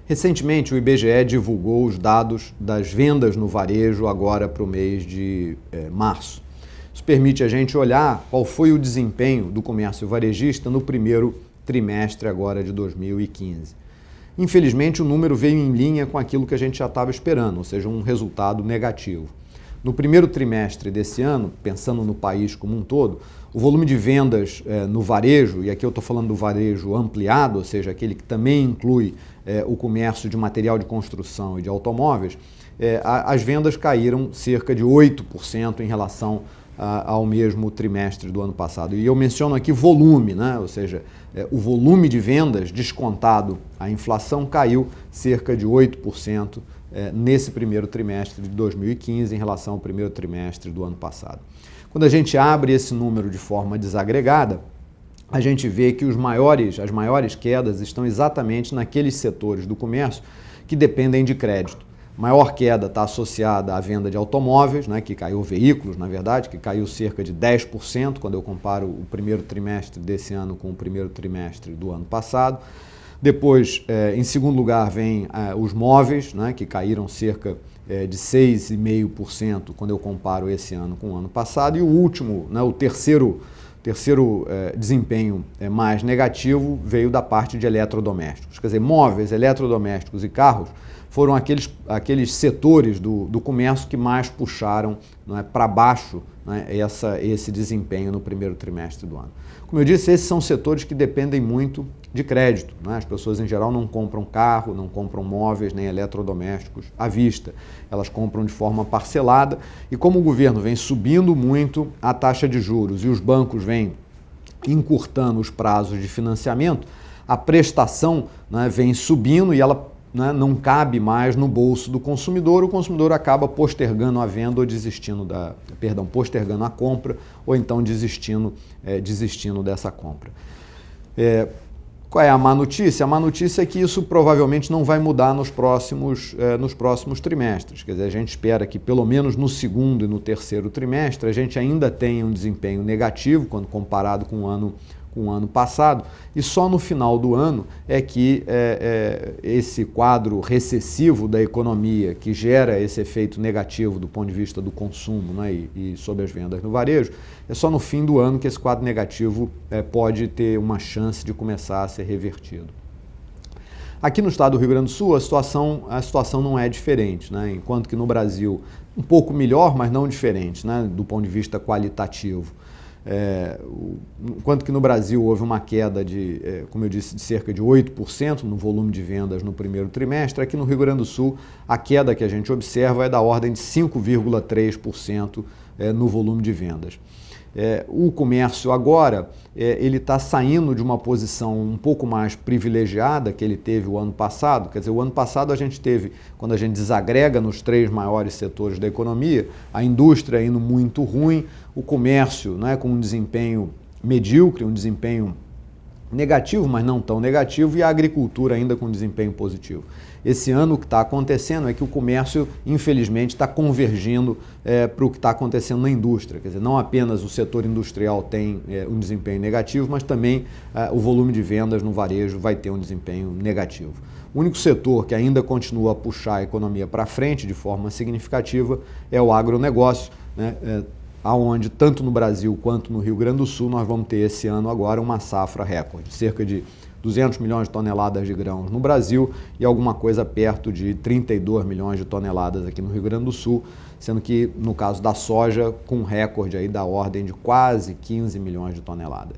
Recentemente, o IBGE divulgou os dados das vendas no varejo agora para o mês de março. Isso permite a gente olhar qual foi o desempenho do comércio varejista no primeiro trimestre agora de 2015. Infelizmente, o número veio em linha com aquilo que a gente já estava esperando, ou seja, um resultado negativo. No primeiro trimestre desse ano, pensando no país como um todo, o volume de vendas no varejo, e aqui eu estou falando do varejo ampliado, ou seja, aquele que também inclui o comércio de material de construção e de automóveis, as vendas caíram cerca de 8% em relação ao mesmo trimestre do ano passado. E eu menciono aqui volume, né? Ou seja, o volume de vendas descontado a inflação caiu cerca de 8% nesse primeiro trimestre de 2015 em relação ao primeiro trimestre do ano passado. Quando a gente abre esse número de forma desagregada, a gente vê que as maiores quedas estão exatamente naqueles setores do comércio que dependem de crédito. A maior queda está associada à venda de automóveis, né, que caiu veículos, na verdade, que caiu cerca de 10% quando eu comparo o primeiro trimestre desse ano com o primeiro trimestre do ano passado. Depois, em segundo lugar, vem os móveis, né, que caíram cerca de 6,5% quando eu comparo esse ano com o ano passado. E o último, né, o terceiro desempenho mais negativo veio da parte de eletrodomésticos. Quer dizer, móveis, eletrodomésticos e carros foram aqueles setores do comércio que mais puxaram, né, para baixo, né, esse desempenho no primeiro trimestre do ano. Como eu disse, esses são setores que dependem muito de crédito, né? As pessoas em geral não compram carro, não compram móveis nem eletrodomésticos à vista. Elas compram de forma parcelada e como o governo vem subindo muito a taxa de juros e os bancos vêm encurtando os prazos de financiamento, a prestação, né, vem subindo e ela, né, não cabe mais no bolso do consumidor, o consumidor acaba postergando a venda ou postergando a compra ou então desistindo dessa compra. Qual é a má notícia? A má notícia é que isso provavelmente não vai mudar nos próximos trimestres. Quer dizer, a gente espera que pelo menos no segundo e no terceiro trimestre a gente ainda tenha um desempenho negativo quando comparado com o ano passado, e só no final do ano é que esse quadro recessivo da economia que gera esse efeito negativo do ponto de vista do consumo, né, e sobre as vendas no varejo, é só no fim do ano que esse quadro negativo pode ter uma chance de começar a ser revertido. Aqui no estado do Rio Grande do Sul a situação não é diferente, né? Enquanto que no Brasil um pouco melhor, mas não diferente, né, do ponto de vista qualitativo. Enquanto que no Brasil houve uma queda como eu disse, de cerca de 8% no volume de vendas no primeiro trimestre, aqui no Rio Grande do Sul a queda que a gente observa é da ordem de 5,3% no volume de vendas. O comércio agora, ele está saindo de uma posição um pouco mais privilegiada que ele teve o ano passado. Quer dizer, o ano passado a gente teve, quando a gente desagrega nos 3 maiores setores da economia, a indústria indo muito ruim, o comércio, né, com um desempenho medíocre, um desempenho negativo, mas não tão negativo, e a agricultura ainda com desempenho positivo. Esse ano o que está acontecendo é que o comércio, infelizmente, está convergindo para o que está acontecendo na indústria. Quer dizer, não apenas o setor industrial tem um desempenho negativo, mas também o volume de vendas no varejo vai ter um desempenho negativo. O único setor que ainda continua a puxar a economia para frente de forma significativa é o agronegócio, né? Aonde tanto no Brasil quanto no Rio Grande do Sul nós vamos ter esse ano agora uma safra recorde, cerca de 200 milhões de toneladas de grãos no Brasil e alguma coisa perto de 32 milhões de toneladas aqui no Rio Grande do Sul, sendo que no caso da soja com um recorde aí da ordem de quase 15 milhões de toneladas.